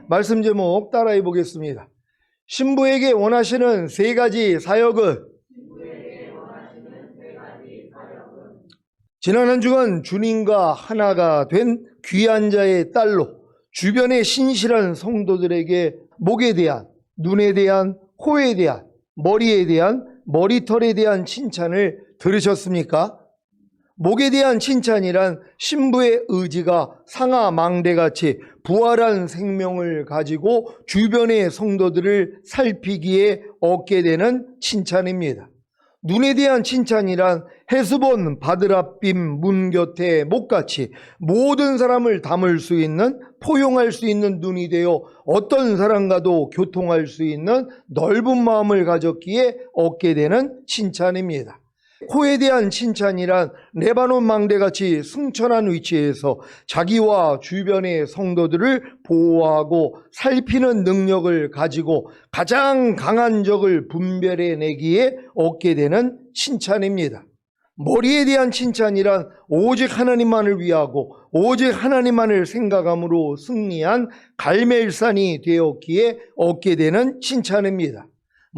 말씀 제목 따라해 보겠습니다. 신부에게 원하시는 세 가지 사역은, 지난 한 주간 주님과 하나가 된 귀한 자의 딸로 주변의 신실한 성도들에게 목에 대한, 눈에 대한, 코에 대한, 머리에 대한, 머리털에 대한 칭찬을 들으셨습니까? 목에 대한 칭찬이란 신부의 의지가 상아 망대같이 부활한 생명을 가지고 주변의 성도들을 살피기에 얻게 되는 칭찬입니다. 눈에 대한 칭찬이란 헤스본 바드라빔 문 곁에 목같이 모든 사람을 담을 수 있는, 포용할 수 있는 눈이 되어 어떤 사람과도 교통할 수 있는 넓은 마음을 가졌기에 얻게 되는 칭찬입니다. 코에 대한 칭찬이란 레바논 망대같이 승천한 위치에서 자기와 주변의 성도들을 보호하고 살피는 능력을 가지고 가장 강한 적을 분별해내기에 얻게 되는 칭찬입니다. 머리에 대한 칭찬이란 오직 하나님만을 위하고 오직 하나님만을 생각함으로 승리한 갈멜산이 되었기에 얻게 되는 칭찬입니다.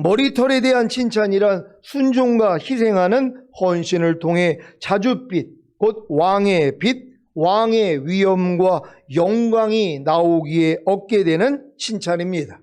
머리털에 대한 칭찬이란 순종과 희생하는 헌신을 통해 자줏빛, 곧 왕의 빛, 왕의 위엄과 영광이 나오기에 얻게 되는 칭찬입니다.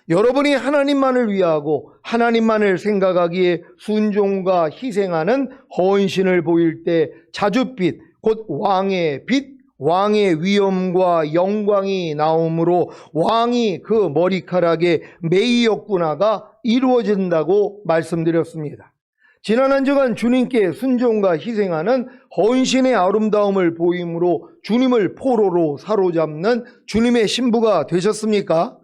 여러분이 하나님만을 위하고 하나님만을 생각하기에 순종과 희생하는 헌신을 보일 때 자줏빛, 곧 왕의 빛, 왕의 위엄과 영광이 나오므로 왕이 그 머리카락에 매이었구나가 이루어진다고 말씀드렸습니다. 지난 한 주간 주님께 순종과 희생하는 헌신의 아름다움을 보임으로 주님을 포로로 사로잡는 주님의 신부가 되셨습니까?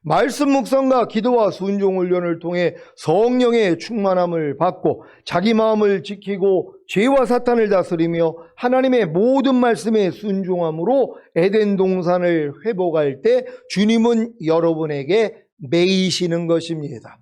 말씀 묵상과 기도와 순종 훈련을 통해 성령의 충만함을 받고 자기 마음을 지키고 죄와 사탄을 다스리며 하나님의 모든 말씀에 순종함으로 에덴 동산을 회복할 때 주님은 여러분에게 매이시는 것입니다.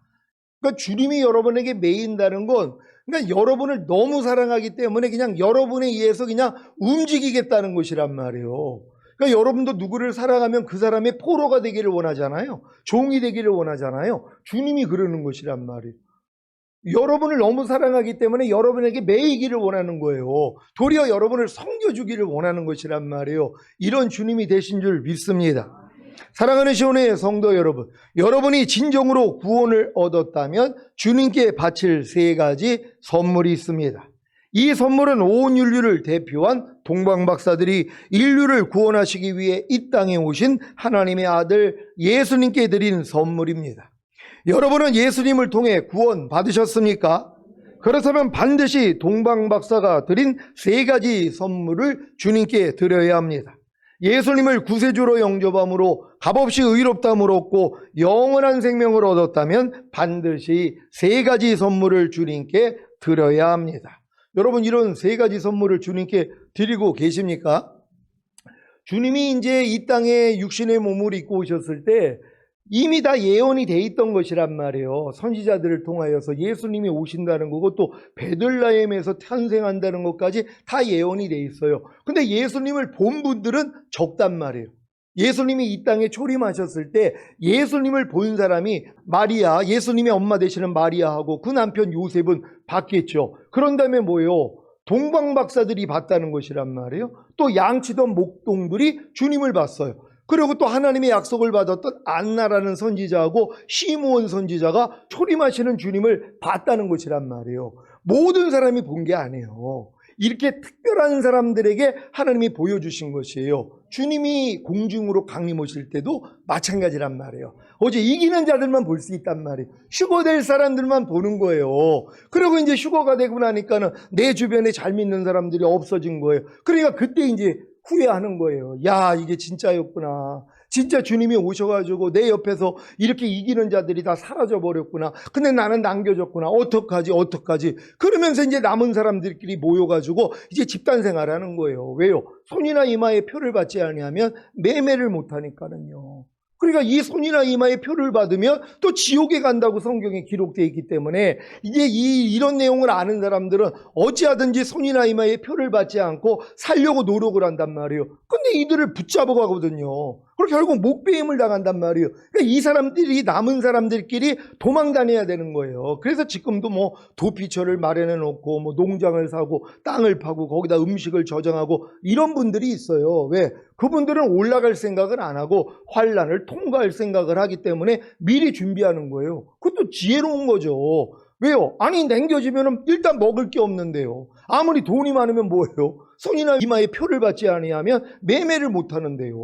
그러니까 주님이 여러분에게 매인다는 건 그러니까 여러분을 너무 사랑하기 때문에 그냥 여러분에 의해서 그냥 움직이겠다는 것이란 말이에요. 그러니까 여러분도 누구를 사랑하면 그 사람의 포로가 되기를 원하잖아요. 종이 되기를 원하잖아요. 주님이 그러는 것이란 말이에요. 여러분을 너무 사랑하기 때문에 여러분에게 매이기를 원하는 거예요. 도리어 여러분을 섬겨주기를 원하는 것이란 말이에요. 이런 주님이 되신 줄 믿습니다. 사랑하는 시온의 성도 여러분, 여러분이 진정으로 구원을 얻었다면 주님께 바칠 세 가지 선물이 있습니다. 이 선물은 온 인류를 대표한 동방박사들이 인류를 구원하시기 위해 이 땅에 오신 하나님의 아들 예수님께 드린 선물입니다. 여러분은 예수님을 통해 구원 받으셨습니까? 그렇다면 반드시 동방박사가 드린 세 가지 선물을 주님께 드려야 합니다. 예수님을 구세주로 영접함으로 값없이 의롭다함을 얻고 영원한 생명을 얻었다면 반드시 세 가지 선물을 주님께 드려야 합니다. 여러분, 이런 세 가지 선물을 주님께 드리고 계십니까? 주님이 이제 이 땅에 육신의 몸을 입고 오셨을 때 이미 다 예언이 돼 있던 것이란 말이에요. 선지자들을 통하여서 예수님이 오신다는 거고 또 베들레헴에서 탄생한다는 것까지 다 예언이 돼 있어요. 근데 예수님을 본 분들은 적단 말이에요. 예수님이 이 땅에 초림하셨을 때 예수님을 본 사람이 마리아, 예수님의 엄마 되시는 마리아하고 그 남편 요셉은 봤겠죠. 그런 다음에 뭐예요? 동방박사들이 봤다는 것이란 말이에요. 또 양치던 목동들이 주님을 봤어요. 그리고 또 하나님의 약속을 받았던 안나라는 선지자하고 시므온 선지자가 초림하시는 주님을 봤다는 것이란 말이에요. 모든 사람이 본 게 아니에요. 이렇게 특별한 사람들에게 하나님이 보여주신 것이에요. 주님이 공중으로 강림 오실 때도 마찬가지란 말이에요. 어제 이기는 자들만 볼 수 있단 말이에요. 휴거 될 사람들만 보는 거예요. 그리고 이제 휴거가 되고 나니까는 내 주변에 잘 믿는 사람들이 없어진 거예요. 그러니까 그때 이제 후회하는 거예요. 야, 이게 진짜였구나. 진짜 주님이 오셔가지고 내 옆에서 이렇게 이기는 자들이 다 사라져버렸구나. 근데 나는 남겨졌구나. 어떡하지? 그러면서 이제 남은 사람들끼리 모여가지고 이제 집단 생활하는 거예요. 왜요? 손이나 이마에 표를 받지 아니하면 매매를 못하니까는요. 그러니까 이 손이나 이마에 표를 받으면 또 지옥에 간다고 성경에 기록되어 있기 때문에 이제 이런 내용을 아는 사람들은 어찌하든지 손이나 이마에 표를 받지 않고 살려고 노력을 한단 말이에요. 근데 이들을 붙잡아 가거든요. 그리고 결국 목배임을 당한단 말이에요. 그러니까 이 사람들이 남은 사람들끼리 도망 다녀야 되는 거예요. 그래서 지금도 뭐 도피처를 마련해 놓고 뭐 농장을 사고 땅을 파고 거기다 음식을 저장하고 이런 분들이 있어요. 왜? 그분들은 올라갈 생각을 안 하고 환란을 통과할 생각을 하기 때문에 미리 준비하는 거예요. 그것도 지혜로운 거죠. 왜요? 아니 남겨지면 일단 먹을 게 없는데요. 아무리 돈이 많으면 뭐예요? 손이나 이마에 표를 받지 아니하면 매매를 못 하는데요.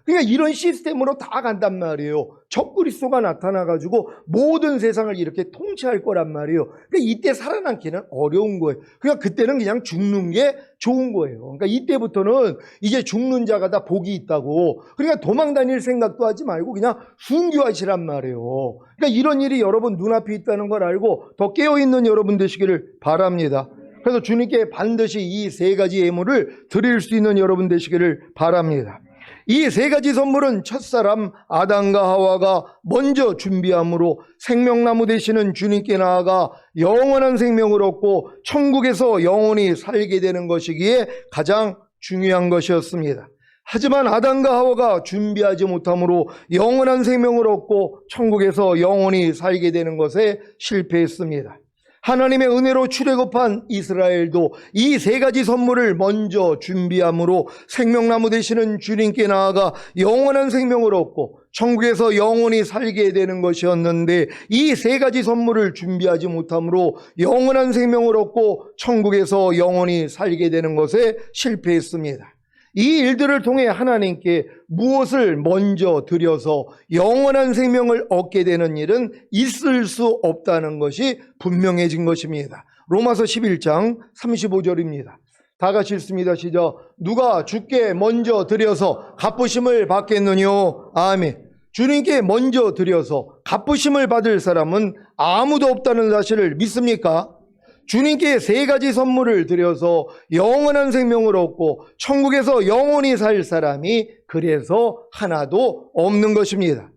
그러니까 이런 시스템으로 다 간단 말이에요. 적그리스도가 나타나가지고 모든 세상을 이렇게 통치할 거란 말이에요. 그러니까 이때 살아남기는 어려운 거예요. 그러니까 그때는 그냥 죽는 게 좋은 거예요. 그러니까 이때부터는 이제 죽는 자가 다 복이 있다고. 그러니까 도망 다닐 생각도 하지 말고 그냥 순교하시란 말이에요. 그러니까 이런 일이 여러분 눈앞에 있다는 걸 알고 더 깨어있는 여러분 되시기를 바랍니다. 그래서 주님께 반드시 이 세 가지 예물을 드릴 수 있는 여러분 되시기를 바랍니다. 이 세 가지 선물은 첫사람 아담과 하와가 먼저 준비함으로 생명나무 되시는 주님께 나아가 영원한 생명을 얻고 천국에서 영원히 살게 되는 것이기에 가장 중요한 것이었습니다. 하지만 아담과 하와가 준비하지 못함으로 영원한 생명을 얻고 천국에서 영원히 살게 되는 것에 실패했습니다. 하나님의 은혜로 출애굽한 이스라엘도 이 세 가지 선물을 먼저 준비함으로 생명나무 되시는 주님께 나아가 영원한 생명을 얻고 천국에서 영원히 살게 되는 것이었는데 이 세 가지 선물을 준비하지 못함으로 영원한 생명을 얻고 천국에서 영원히 살게 되는 것에 실패했습니다. 이 일들을 통해 하나님께 무엇을 먼저 드려서 영원한 생명을 얻게 되는 일은 있을 수 없다는 것이 분명해진 것입니다. 로마서 11장 35절입니다. 다 같이 읽습니다. 시작. 누가 주께 먼저 드려서 갚으심을 받겠느뇨? 아멘. 주님께 먼저 드려서 갚으심을 받을 사람은 아무도 없다는 사실을 믿습니까? 주님께 세 가지 선물을 드려서 영원한 생명을 얻고 천국에서 영원히 살 사람이 그래서 하나도 없는 것입니다.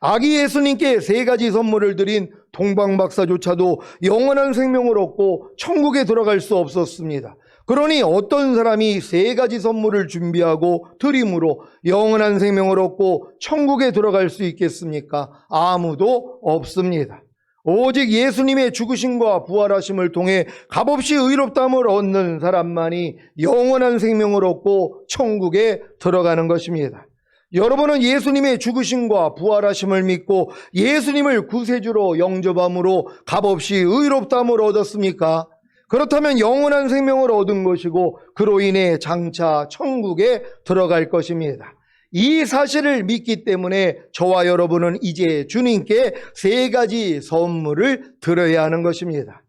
아기 예수님께 세 가지 선물을 드린 동방박사조차도 영원한 생명을 얻고 천국에 들어갈 수 없었습니다. 그러니 어떤 사람이 세 가지 선물을 준비하고 드림으로 영원한 생명을 얻고 천국에 들어갈 수 있겠습니까? 아무도 없습니다. 오직 예수님의 죽으심과 부활하심을 통해 값없이 의롭다함을 얻는 사람만이 영원한 생명을 얻고 천국에 들어가는 것입니다. 여러분은 예수님의 죽으심과 부활하심을 믿고 예수님을 구세주로 영접함으로 값없이 의롭다함을 얻었습니까? 그렇다면 영원한 생명을 얻은 것이고 그로 인해 장차 천국에 들어갈 것입니다. 이 사실을 믿기 때문에 저와 여러분은 이제 주님께 세 가지 선물을 드려야 하는 것입니다.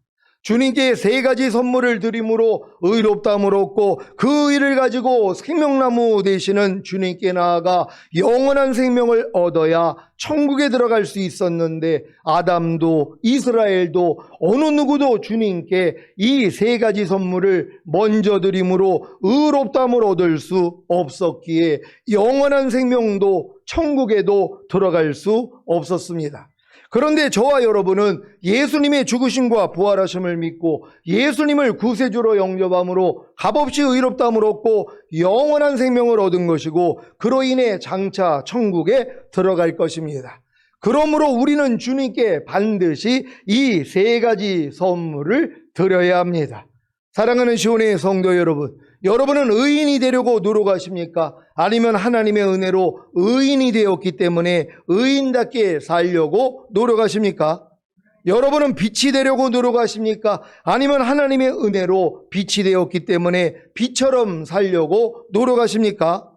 주님께 세 가지 선물을 드림으로 의롭다함을 얻고 그 일을 가지고 생명나무 되시는 주님께 나아가 영원한 생명을 얻어야 천국에 들어갈 수 있었는데 아담도 이스라엘도 어느 누구도 주님께 이 세 가지 선물을 먼저 드림으로 의롭다함을 얻을 수 없었기에 영원한 생명도 천국에도 들어갈 수 없었습니다. 그런데 저와 여러분은 예수님의 죽으심과 부활하심을 믿고 예수님을 구세주로 영접함으로 값없이 의롭다함을 얻고 영원한 생명을 얻은 것이고 그로 인해 장차 천국에 들어갈 것입니다. 그러므로 우리는 주님께 반드시 이 세 가지 선물을 드려야 합니다. 사랑하는 시온의 성도 여러분, 여러분은 의인이 되려고 노력하십니까? 아니면 하나님의 은혜로 의인이 되었기 때문에 의인답게 살려고 노력하십니까? 여러분은 빛이 되려고 노력하십니까? 아니면 하나님의 은혜로 빛이 되었기 때문에 빛처럼 살려고 노력하십니까?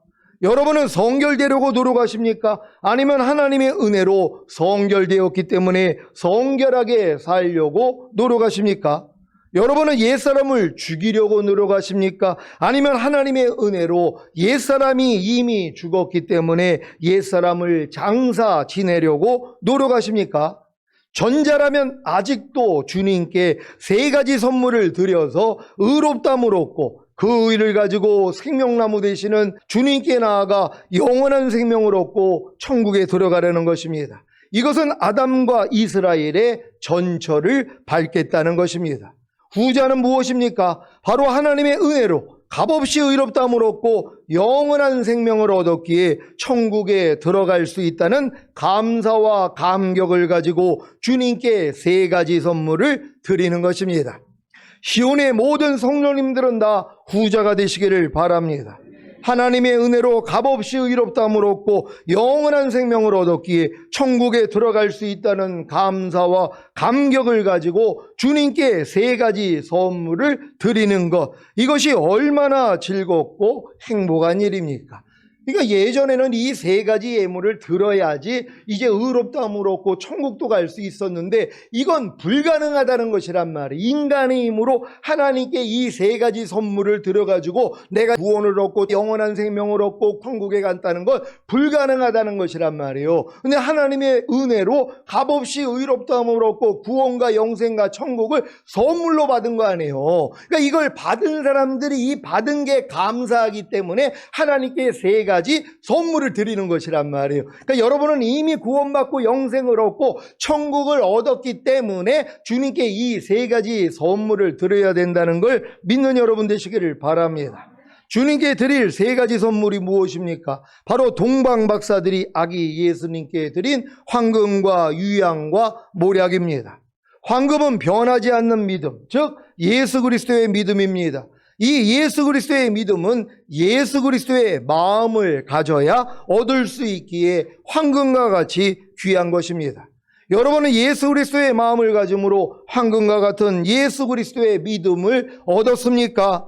여러분은 성결되려고 노력하십니까? 아니면 하나님의 은혜로 성결되었기 때문에 성결하게 살려고 노력하십니까? 여러분은 옛사람을 죽이려고 노력하십니까? 아니면 하나님의 은혜로 옛사람이 이미 죽었기 때문에 옛사람을 장사 지내려고 노력하십니까? 전자라면 아직도 주님께 세 가지 선물을 드려서 의롭다함을 얻고 그 의를 가지고 생명나무 되시는 주님께 나아가 영원한 생명을 얻고 천국에 들어가려는 것입니다. 이것은 아담과 이스라엘의 전철을 밟겠다는 것입니다. 후자는 무엇입니까? 바로 하나님의 은혜로 값없이 의롭다함을 얻고 영원한 생명을 얻었기에 천국에 들어갈 수 있다는 감사와 감격을 가지고 주님께 세 가지 선물을 드리는 것입니다. 시온의 모든 성도님들은 다 후자가 되시기를 바랍니다. 하나님의 은혜로 값없이 의롭다함을 얻고 영원한 생명을 얻었기에 천국에 들어갈 수 있다는 감사와 감격을 가지고 주님께 세 가지 선물을 드리는 것, 이것이 얼마나 즐겁고 행복한 일입니까? 그러니까 예전에는 이 세 가지 예물을 들어야지 이제 의롭다함을 얻고 천국도 갈 수 있었는데 이건 불가능하다는 것이란 말이에요. 인간의 힘으로 하나님께 이 세 가지 선물을 들어가지고 내가 구원을 얻고 영원한 생명을 얻고 천국에 간다는 건 불가능하다는 것이란 말이에요. 근데 하나님의 은혜로 값없이 의롭다함을 얻고 구원과 영생과 천국을 선물로 받은 거 아니에요. 그러니까 이걸 받은 사람들이 이 받은 게 감사하기 때문에 하나님께 세 가지 선물을 드리는 것이란 말이에요. 그러니까 여러분은 이미 구원받고 영생을 얻고 천국을 얻었기 때문에 주님께 이 세 가지 선물을 드려야 된다는 걸 믿는 여러분 되시기를 바랍니다. 주님께 드릴 세 가지 선물이 무엇입니까? 바로 동방박사들이 아기 예수님께 드린 황금과 유향과 모략입니다. 황금은 변하지 않는 믿음, 즉 예수 그리스도의 믿음입니다. 이 예수 그리스도의 믿음은 예수 그리스도의 마음을 가져야 얻을 수 있기에 황금과 같이 귀한 것입니다. 여러분은 예수 그리스도의 마음을 가짐으로 황금과 같은 예수 그리스도의 믿음을 얻었습니까?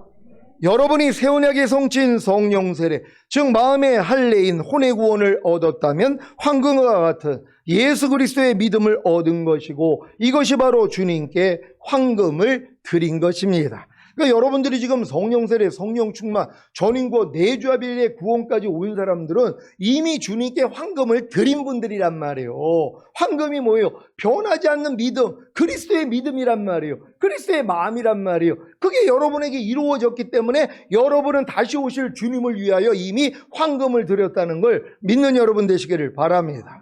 여러분이 새 언약의 성취인 성령 세례, 즉 마음의 할례인 혼의 구원을 얻었다면 황금과 같은 예수 그리스도의 믿음을 얻은 것이고, 이것이 바로 주님께 황금을 드린 것입니다. 그러니까 여러분들이 지금 성령 세례, 성령 충만, 전인과 내주하빌의 구원까지 온 사람들은 이미 주님께 황금을 드린 분들이란 말이에요. 황금이 뭐예요? 변하지 않는 믿음, 그리스도의 믿음이란 말이에요. 그리스도의 마음이란 말이에요. 그게 여러분에게 이루어졌기 때문에 여러분은 다시 오실 주님을 위하여 이미 황금을 드렸다는 걸 믿는 여러분 되시기를 바랍니다.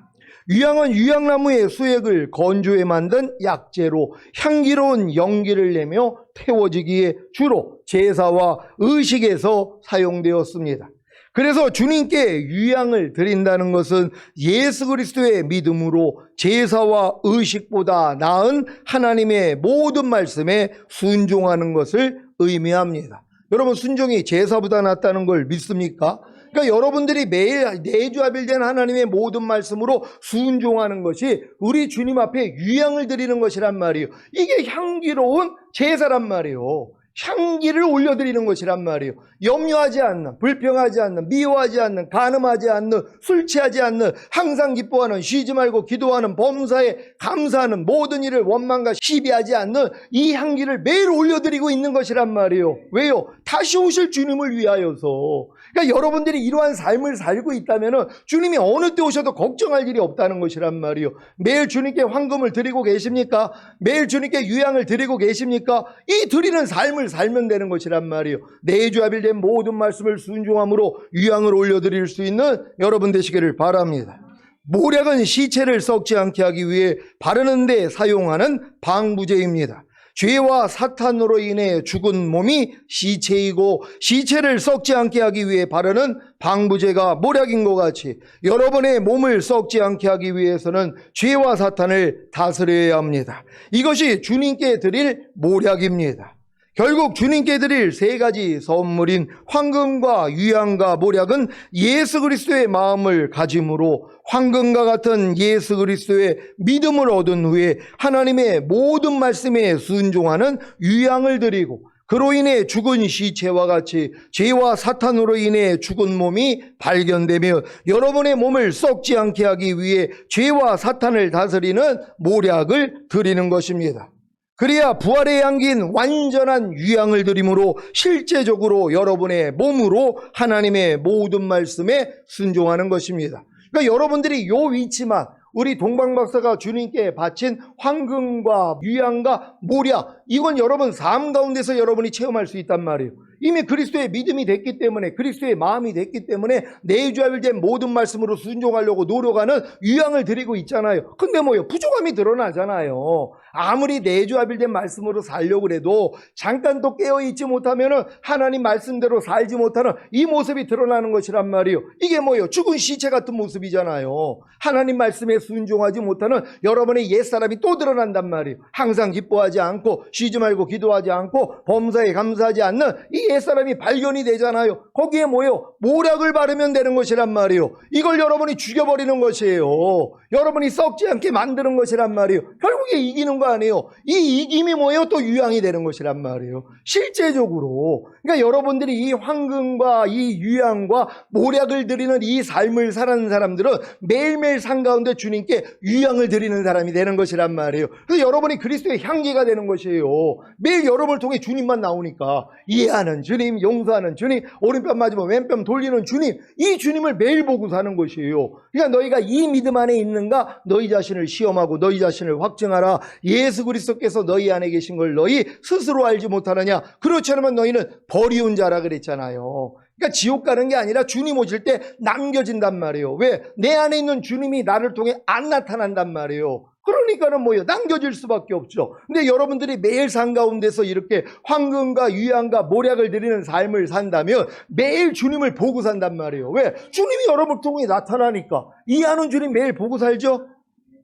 유향은 유향나무의 수액을 건조해 만든 약재로 향기로운 연기를 내며 태워지기에 주로 제사와 의식에서 사용되었습니다. 그래서 주님께 유향을 드린다는 것은 예수 그리스도의 믿음으로 제사와 의식보다 나은 하나님의 모든 말씀에 순종하는 것을 의미합니다. 여러분, 순종이 제사보다 낫다는 걸 믿습니까? 그러니까 여러분들이 매일 내주하빌된 하나님의 모든 말씀으로 순종하는 것이 우리 주님 앞에 유향을 드리는 것이란 말이에요. 이게 향기로운 제사란 말이에요. 향기를 올려드리는 것이란 말이에요. 염려하지 않는, 불평하지 않는, 미워하지 않는, 간음하지 않는, 술 취하지 않는, 항상 기뻐하는, 쉬지 말고 기도하는, 범사에 감사하는, 모든 일을 원망과 시비하지 않는 이 향기를 매일 올려드리고 있는 것이란 말이에요. 왜요? 다시 오실 주님을 위하여서. 그러니까 여러분들이 이러한 삶을 살고 있다면 주님이 어느 때 오셔도 걱정할 일이 없다는 것이란 말이에요. 매일 주님께 황금을 드리고 계십니까? 매일 주님께 유향을 드리고 계십니까? 이 드리는 삶을 살면 되는 것이란 말이에요. 내주하빌된 모든 말씀을 순종함으로 유향을 올려드릴 수 있는 여러분 되시기를 바랍니다. 모략은 시체를 썩지 않게 하기 위해 바르는 데 사용하는 방부제입니다. 죄와 사탄으로 인해 죽은 몸이 시체이고 시체를 썩지 않게 하기 위해 바르는 방부제가 모략인 것 같이 여러분의 몸을 썩지 않게 하기 위해서는 죄와 사탄을 다스려야 합니다. 이것이 주님께 드릴 모략입니다. 결국 주님께 드릴 세 가지 선물인 황금과 유향과 모략은 예수 그리스도의 마음을 가짐으로 황금과 같은 예수 그리스도의 믿음을 얻은 후에 하나님의 모든 말씀에 순종하는 유향을 드리고, 그로 인해 죽은 시체와 같이 죄와 사탄으로 인해 죽은 몸이 발견되며 여러분의 몸을 썩지 않게 하기 위해 죄와 사탄을 다스리는 모략을 드리는 것입니다. 그래야 부활의 향기인 완전한 유향을 드림으로 실제적으로 여러분의 몸으로 하나님의 모든 말씀에 순종하는 것입니다. 그러니까 여러분들이 요 위치만, 우리 동방박사가 주님께 바친 황금과 유향과 모략, 이건 여러분 삶 가운데서 여러분이 체험할 수 있단 말이에요. 이미 그리스도의 믿음이 됐기 때문에, 그리스도의 마음이 됐기 때문에 내주하빌된 모든 말씀으로 순종하려고 노력하는 유양을 드리고 있잖아요. 근데 뭐요? 부족함이 드러나잖아요. 아무리 내주하빌된 말씀으로 살려고 해도 잠깐 또 깨어있지 못하면 하나님 말씀대로 살지 못하는 이 모습이 드러나는 것이란 말이에요. 이게 뭐예요? 죽은 시체 같은 모습이잖아요. 하나님 말씀에 순종하지 못하는 여러분의 옛사람이 또 드러난단 말이에요. 항상 기뻐하지 않고 쉬지 말고 기도하지 않고 범사에 감사하지 않는 이 옛사람이 발견이 되잖아요. 거기에 뭐예요? 모략을 바르면 되는 것이란 말이에요. 이걸 여러분이 죽여버리는 것이에요. 여러분이 썩지 않게 만드는 것이란 말이에요. 결국에 이기는 거 아니에요. 이 이김이 뭐예요? 또 유양이 되는 것이란 말이에요. 실제적으로 그러니까 여러분들이 이 황금과 이 유양과 모략을 드리는 이 삶을 사는 사람들은 매일매일 산 가운데 주님께 유양을 드리는 사람이 되는 것이란 말이에요. 그래서 여러분이 그리스도의 향기가 되는 것이에요. 매일 여러분을 통해 주님만 나오니까 이해하는 주님, 용서하는 주님, 오른편 맞으면 왼편 돌리는 주님, 이 주님을 매일 보고 사는 것이에요. 그러니까 너희가 이 믿음 안에 있는가? 너희 자신을 시험하고 너희 자신을 확증하라. 예수 그리스도께서 너희 안에 계신 걸 너희 스스로 알지 못하느냐? 그렇지 않으면 너희는 버리운 자라 그랬잖아요. 그러니까 지옥 가는 게 아니라 주님 오실 때 남겨진단 말이에요. 왜? 내 안에 있는 주님이 나를 통해 안 나타난단 말이에요. 그러니까는 뭐예요? 남겨질 수밖에 없죠. 근데 여러분들이 매일 산 가운데서 이렇게 황금과 유양과 모략을 드리는 삶을 산다면 매일 주님을 보고 산단 말이에요. 왜? 주님이 여러분을 통해 나타나니까. 이해하는 주님 매일 보고 살죠?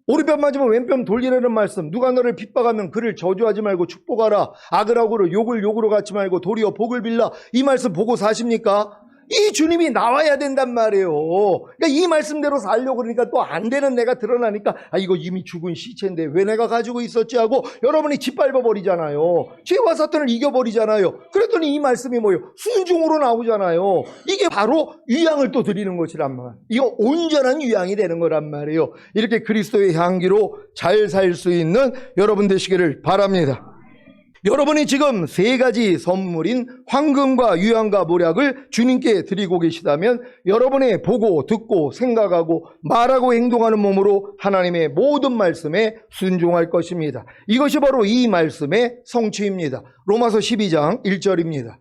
오른편 맞으면 왼편 돌리라는 말씀. 누가 너를 핍박하면 그를 저주하지 말고 축복하라. 악을 악으로 욕을 욕으로 갚지 말고 도리어 복을 빌라. 이 말씀 보고 사십니까? 이 주님이 나와야 된단 말이에요. 그러니까 이 말씀대로 살려고 그러니까 또 안 되는 내가 드러나니까 이거 이미 죽은 시체인데 왜 내가 가지고 있었지 하고 여러분이 짓밟아 버리잖아요. 죄와 사탄을 이겨버리잖아요. 그랬더니 이 말씀이 뭐예요? 순종으로 나오잖아요. 이게 바로 유양을 또 드리는 것이란 말이에요. 이거 온전한 유양이 되는 거란 말이에요. 이렇게 그리스도의 향기로 잘 살 수 있는 여러분 되시기를 바랍니다. 여러분이 지금 세 가지 선물인 황금과 유양과 모략을 주님께 드리고 계시다면 여러분의 보고 듣고 생각하고 말하고 행동하는 몸으로 하나님의 모든 말씀에 순종할 것입니다. 이것이 바로 이 말씀의 성취입니다. 로마서 12장 1절입니다.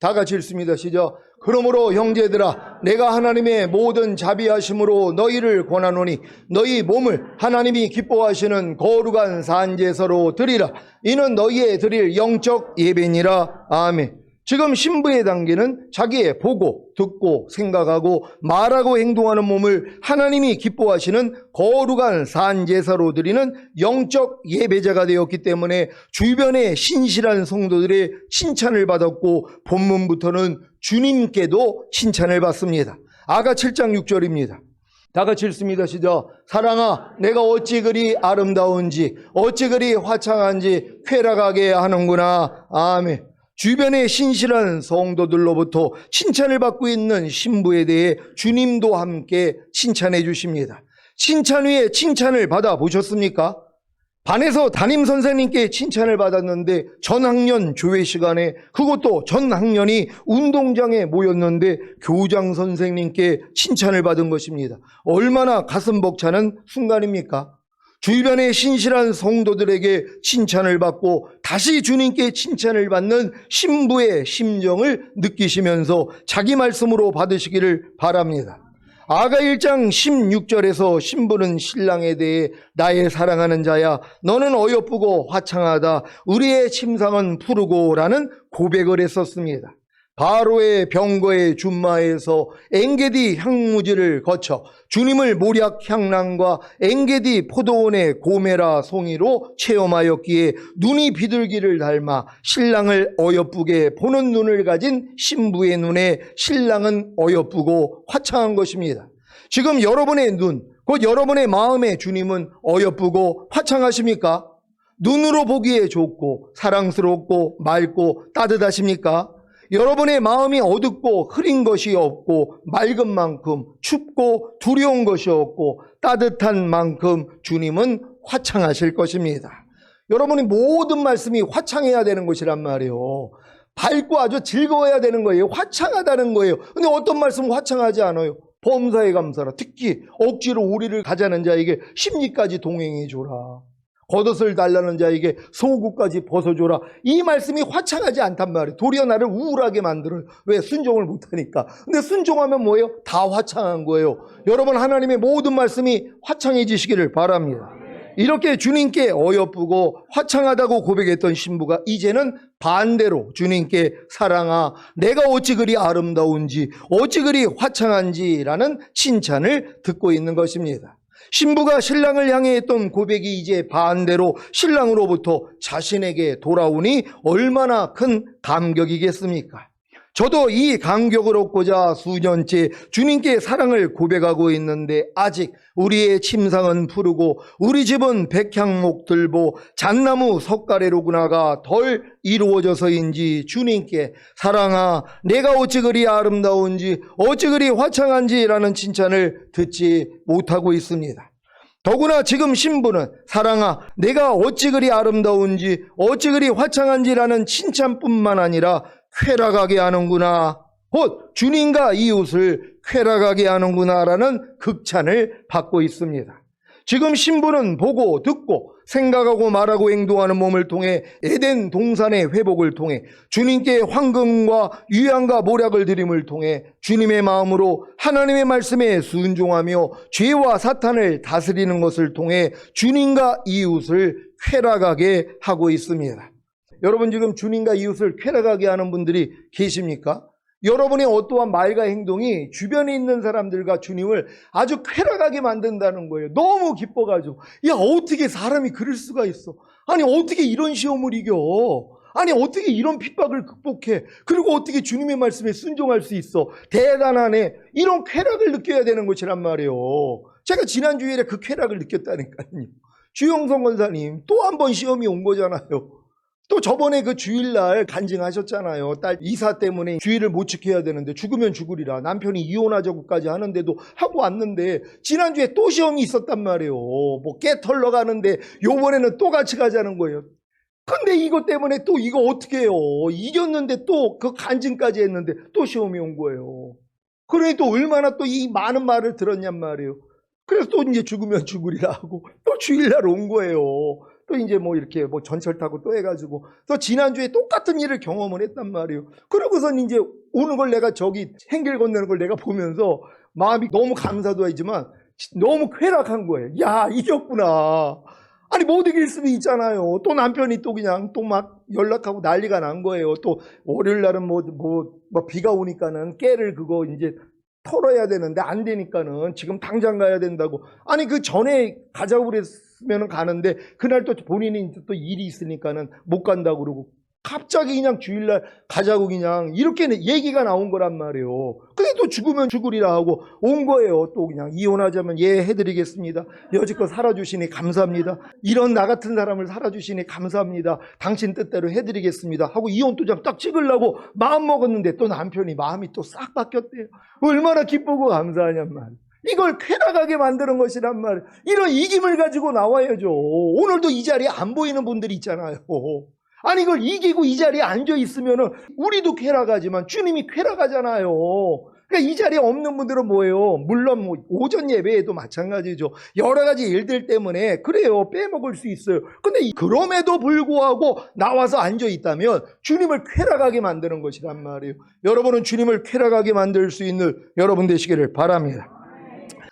다 같이 읽습니다. 시작. 그러므로 형제들아 내가 하나님의 모든 자비하심으로 너희를 권하노니 너희 몸을 하나님이 기뻐하시는 거룩한 산제사로 드리라. 이는 너희의 드릴 영적 예배니라. 아멘. 지금 신부의 단계는 자기의 보고 듣고 생각하고 말하고 행동하는 몸을 하나님이 기뻐하시는 거룩한 산제사로 드리는 영적 예배자가 되었기 때문에 주변의 신실한 성도들의 칭찬을 받았고 본문부터는 주님께도 칭찬을 받습니다. 아가 7장 6절입니다. 다 같이 읽습니다. 시작. 사랑아 내가 어찌 그리 아름다운지 어찌 그리 화창한지 쾌락하게 하는구나. 아멘. 주변의 신실한 성도들로부터 칭찬을 받고 있는 신부에 대해 주님도 함께 칭찬해 주십니다. 칭찬 위에 칭찬을 받아보셨습니까? 반에서 담임 선생님께 칭찬을 받았는데 전학년 조회 시간에 그것도 전 학년이 운동장에 모였는데 교장 선생님께 칭찬을 받은 것입니다. 얼마나 가슴 벅차는 순간입니까? 주변의 신실한 성도들에게 칭찬을 받고 다시 주님께 칭찬을 받는 신부의 심정을 느끼시면서 자기 말씀으로 받으시기를 바랍니다. 아가 1장 16절에서 신부는 신랑에 대해 나의 사랑하는 자야 너는 어여쁘고 화창하다 우리의 침상은 푸르고 라는 고백을 했었습니다. 바로의 병거의 준마에서 엥게디 향무지를 거쳐 주님을 모략 향랑과 엥게디 포도원의 고메라 송이로 체험하였기에 눈이 비둘기를 닮아 신랑을 어여쁘게 보는 눈을 가진 신부의 눈에 신랑은 어여쁘고 화창한 것입니다. 지금 여러분의 눈, 곧 여러분의 마음의 주님은 어여쁘고 화창하십니까? 눈으로 보기에 좋고 사랑스럽고 맑고 따뜻하십니까? 여러분의 마음이 어둡고 흐린 것이 없고 맑은 만큼 춥고 두려운 것이 없고 따뜻한 만큼 주님은 화창하실 것입니다. 여러분이 모든 말씀이 화창해야 되는 것이란 말이에요. 밝고 아주 즐거워야 되는 거예요. 화창하다는 거예요. 근데 어떤 말씀은 화창하지 않아요. 범사에 감사라. 특히 억지로 우리를 가자는 자에게 심리까지 동행해 줘라. 겉옷을 달라는 자에게 속옷까지 벗어줘라. 이 말씀이 화창하지 않단 말이에요. 도리어 나를 우울하게 만들어요. 왜? 순종을 못하니까. 근데 순종하면 뭐예요? 다 화창한 거예요. 여러분, 하나님의 모든 말씀이 화창해지시기를 바랍니다. 이렇게 주님께 어여쁘고 화창하다고 고백했던 신부가 이제는 반대로 주님께 사랑아 내가 어찌 그리 아름다운지 어찌 그리 화창한지라는 칭찬을 듣고 있는 것입니다. 신부가 신랑을 향해 했던 고백이 이제 반대로 신랑으로부터 자신에게 돌아오니 얼마나 큰 감격이겠습니까? 저도 이 감격을 얻고자 수년째 주님께 사랑을 고백하고 있는데 아직 우리의 침상은 푸르고 우리 집은 백향목 들보 잣나무 석가래로구나가 덜 이루어져서인지 주님께 사랑아 내가 어찌 그리 아름다운지 어찌 그리 화창한지라는 칭찬을 듣지 못하고 있습니다. 더구나 지금 신부는 사랑아 내가 어찌 그리 아름다운지 어찌 그리 화창한지라는 칭찬뿐만 아니라 쾌락하게 하는구나, 곧 주님과 이웃을 쾌락하게 하는구나라는 극찬을 받고 있습니다. 지금 신부는 보고 듣고 생각하고 말하고 행동하는 몸을 통해 에덴 동산의 회복을 통해 주님께 황금과 유향과 모략을 드림을 통해 주님의 마음으로 하나님의 말씀에 순종하며 죄와 사탄을 다스리는 것을 통해 주님과 이웃을 쾌락하게 하고 있습니다. 여러분, 지금 주님과 이웃을 쾌락하게 하는 분들이 계십니까? 여러분의 어떠한 말과 행동이 주변에 있는 사람들과 주님을 아주 쾌락하게 만든다는 거예요. 너무 기뻐가지고 야 어떻게 사람이 그럴 수가 있어? 아니 어떻게 이런 시험을 이겨? 아니 어떻게 이런 핍박을 극복해? 그리고 어떻게 주님의 말씀에 순종할 수 있어? 대단하네. 이런 쾌락을 느껴야 되는 것이란 말이에요. 제가 지난 주일에 그 쾌락을 느꼈다니까요. 주영성 권사님 또 한 번 시험이 온 거잖아요. 또 저번에 그 주일날 간증하셨잖아요. 딸 이사 때문에 주일을 못 지켜야 되는데 죽으면 죽으리라. 남편이 이혼하자고까지 하는데도 하고 왔는데 지난주에 또 시험이 있었단 말이에요. 뭐 깨 털러 가는데 요번에는 또 같이 가자는 거예요. 근데 이것 때문에 또 이거 어떻게 해요? 이겼는데 또 그 간증까지 했는데 또 시험이 온 거예요. 그러니 또 얼마나 또 이 많은 말을 들었냔 말이에요. 그래서 또 이제 죽으면 죽으리라 하고 또 주일날 온 거예요. 또 이제 뭐 이렇게 뭐 전철 타고 또 해가지고 또 지난주에 똑같은 일을 경험을 했단 말이에요. 그러고선 이제 오는 걸 내가 저기 행길 건너는 걸 내가 보면서 마음이 너무 감사도 하지만 너무 쾌락한 거예요. 야, 이겼구나. 아니 못 이길 수도 있잖아요. 또 남편이 또 그냥 또 막 연락하고 난리가 난 거예요. 또 월요일 날은 뭐 비가 오니까는 깨를 그거 이제 털어야 되는데 안 되니까는 지금 당장 가야 된다고. 아니 그 전에 가자고 그랬으면 가는데 그날 또 본인이 또 일이 있으니까는 못 간다고 그러고 갑자기 그냥 주일날 가자고 그냥 이렇게 얘기가 나온 거란 말이에요. 근데 또 죽으면 죽으리라 하고 온 거예요. 또 그냥 이혼하자면 예 해드리겠습니다. 여지껏 살아주시니 감사합니다. 이런 나 같은 사람을 살아주시니 감사합니다. 당신 뜻대로 해드리겠습니다 하고 이혼 도장 딱 찍으려고 마음 먹었는데 또 남편이 마음이 또 싹 바뀌었대요. 얼마나 기쁘고 감사하냔 말이에요. 이걸 쾌락하게 만드는 것이란 말이에요. 이런 이김을 가지고 나와야죠. 오늘도 이 자리에 안 보이는 분들이 있잖아요. 아니 이걸 이기고 이 자리에 앉아 있으면은 우리도 쾌락하지만 주님이 쾌락하잖아요. 그러니까 이 자리에 없는 분들은 뭐예요? 물론 뭐 오전 예배에도 마찬가지죠. 여러 가지 일들 때문에 그래요. 빼먹을 수 있어요. 근데 그럼에도 불구하고 나와서 앉아 있다면 주님을 쾌락하게 만드는 것이란 말이에요. 여러분은 주님을 쾌락하게 만들 수 있는 여러분 되시기를 바랍니다.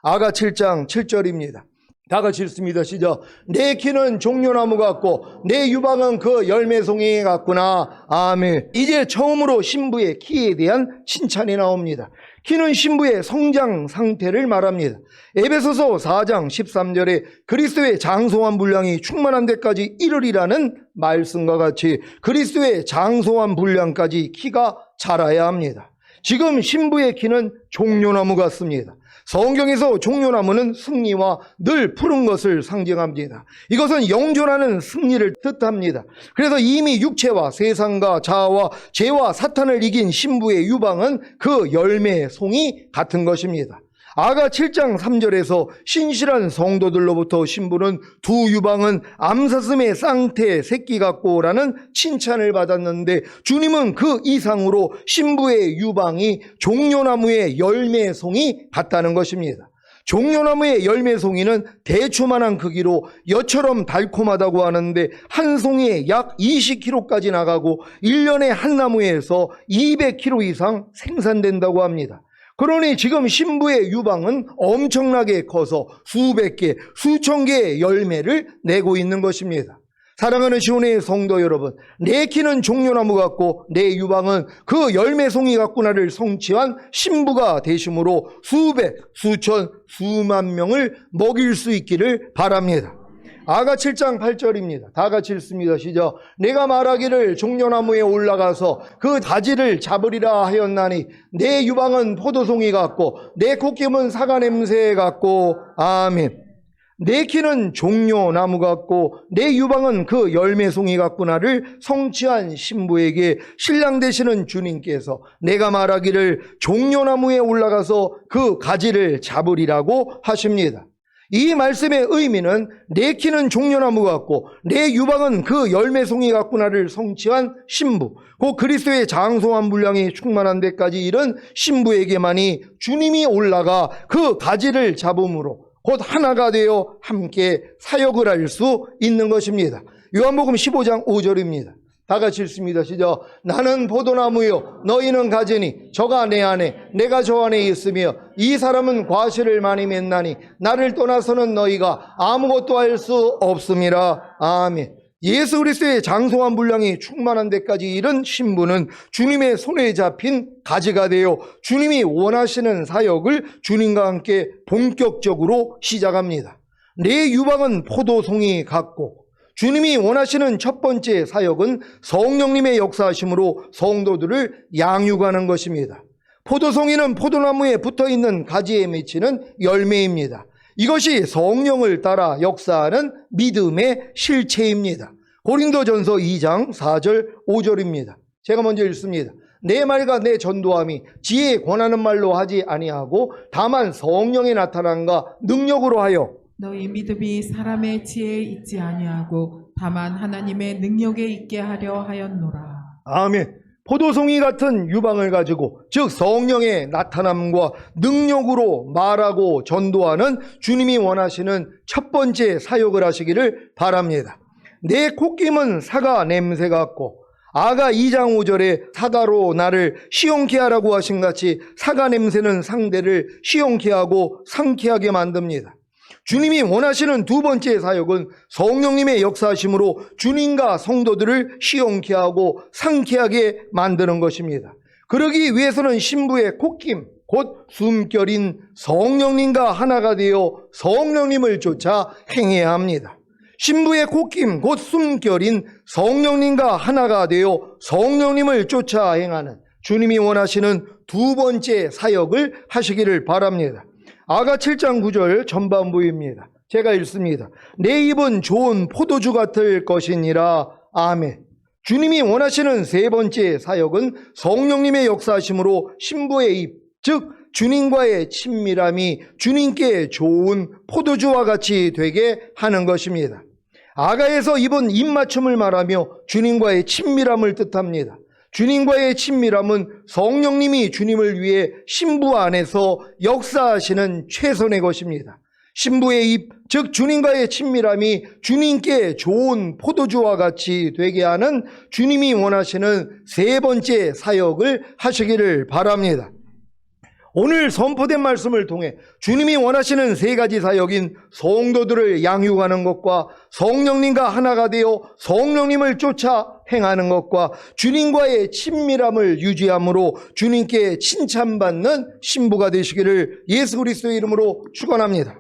아가 7장 7절입니다. 다 같이 읽습니다. 시작. 내 키는 종려나무 같고 내 유방은 그 열매송이 같구나. 아멘. 이제 처음으로 신부의 키에 대한 칭찬이 나옵니다. 키는 신부의 성장 상태를 말합니다. 에베소서 4장 13절에 그리스도의 장성한 분량이 충만한 데까지 이르리라는 말씀과 같이 그리스도의 장성한 분량까지 키가 자라야 합니다. 지금 신부의 키는 종려나무 같습니다. 성경에서 종려나무는 승리와 늘 푸른 것을 상징합니다. 이것은 영존하는 승리를 뜻합니다. 그래서 이미 육체와 세상과 자아와 죄와 사탄을 이긴 신부의 유방은 그 열매의 송이 같은 것입니다. 아가 7장 3절에서 신실한 성도들로부터 신부는 두 유방은 암사슴의 쌍태 새끼 같고라는 칭찬을 받았는데 주님은 그 이상으로 신부의 유방이 종려나무의 열매송이 같다는 것입니다. 종려나무의 열매송이는 대추만한 크기로 엿처럼 달콤하다고 하는데 한 송이에 약 20kg까지 나가고 1년에 한 나무에서 200kg 이상 생산된다고 합니다. 그러니 지금 신부의 유방은 엄청나게 커서 수백 개, 수천 개의 열매를 내고 있는 것입니다. 사랑하는 시온의 성도 여러분, 내 키는 종려나무 같고 내 유방은 그 열매송이 같구나를 성취한 신부가 되심으로 수백, 수천, 수만 명을 먹일 수 있기를 바랍니다. 아가 7장 8절입니다. 다 같이 읽습니다. 시작. 내가 말하기를 종려나무에 올라가서 그 가지를 잡으리라 하였나니 내 유방은 포도송이 같고 내 콧김은 사과 냄새 같고. 아멘. 내 키는 종려나무 같고 내 유방은 그 열매송이 같구나를 성취한 신부에게 신랑 되시는 주님께서 내가 말하기를 종려나무에 올라가서 그 가지를 잡으리라고 하십니다. 이 말씀의 의미는 내 키는 종려나무 같고 내 유방은 그 열매송이 같구나를 성취한 신부, 곧 그리스도의 장성한 분량이 충만한 데까지 이른 신부에게만이 주님이 올라가 그 가지를 잡음으로 곧 하나가 되어 함께 사역을 할 수 있는 것입니다. 요한복음 15장 5절입니다. 다 같이 읽습니다. 시작. 나는 포도나무요 너희는 가지니 저가 내 안에 내가 저 안에 있으며 이 사람은 과실을 많이 맺나니 나를 떠나서는 너희가 아무것도 할 수 없음이라. 아멘. 예수 그리스도의 장성한 분량이 충만한 데까지 이른 신부는 주님의 손에 잡힌 가지가 되어 주님이 원하시는 사역을 주님과 함께 본격적으로 시작합니다. 내 유방은 포도송이 같고 주님이 원하시는 첫 번째 사역은 성령님의 역사하심으로 성도들을 양육하는 것입니다. 포도송이는 포도나무에 붙어있는 가지에 맺히는 열매입니다. 이것이 성령을 따라 역사하는 믿음의 실체입니다. 고린도전서 2장 4절 5절입니다. 제가 먼저 읽습니다. 내 말과 내 전도함이 지혜에 권하는 말로 하지 아니하고 다만 성령에 나타난가 능력으로 하여 너희 믿음이 사람의 지혜에 있지 아니하고 다만 하나님의 능력에 있게 하려 하였노라. 아멘. 포도송이 같은 유방을 가지고 즉 성령의 나타남과 능력으로 말하고 전도하는 주님이 원하시는 첫 번째 사역을 하시기를 바랍니다. 내 콧김은 사과 냄새 같고 아가 2장 5절에 사과로 나를 시원케 하라고 하신 같이 사과 냄새는 상대를 시원케 하고 상쾌하게 만듭니다. 주님이 원하시는 두 번째 사역은 성령님의 역사하심으로 주님과 성도들을 시원케 하고 상쾌하게 만드는 것입니다. 그러기 위해서는 신부의 콧김, 곧 숨결인 성령님과 하나가 되어 성령님을 쫓아 행해야 합니다. 신부의 콧김, 곧 숨결인 성령님과 하나가 되어 성령님을 쫓아 행하는 주님이 원하시는 두 번째 사역을 하시기를 바랍니다. 아가 7장 9절 전반부입니다. 제가 읽습니다. 내 입은 좋은 포도주 같을 것이니라. 아멘. 주님이 원하시는 세 번째 사역은 성령님의 역사하심으로 신부의 입, 즉 주님과의 친밀함이 주님께 좋은 포도주와 같이 되게 하는 것입니다. 아가에서 입은 입맞춤을 말하며 주님과의 친밀함을 뜻합니다. 주님과의 친밀함은 성령님이 주님을 위해 신부 안에서 역사하시는 최선의 것입니다. 신부의 입, 즉 주님과의 친밀함이 주님께 좋은 포도주와 같이 되게 하는 주님이 원하시는 세 번째 사역을 하시기를 바랍니다. 오늘 선포된 말씀을 통해 주님이 원하시는 세 가지 사역인 성도들을 양육하는 것과 성령님과 하나가 되어 성령님을 쫓아 행하는 것과 주님과의 친밀함을 유지함으로 주님께 칭찬받는 신부가 되시기를 예수 그리스도의 이름으로 축원합니다.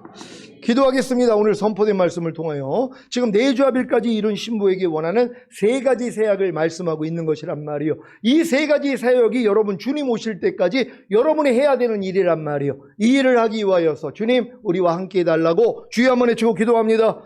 기도하겠습니다. 오늘 선포된 말씀을 통하여 지금 내주합일까지 이룬 신부에게 원하는 세 가지 사역을 말씀하고 있는 것이란 말이요. 이 세 가지 사역이 여러분 주님 오실 때까지 여러분이 해야 되는 일이란 말이요. 이 일을 하기 위하여서 주님 우리와 함께 해달라고 주여 한번 외치고 기도합니다.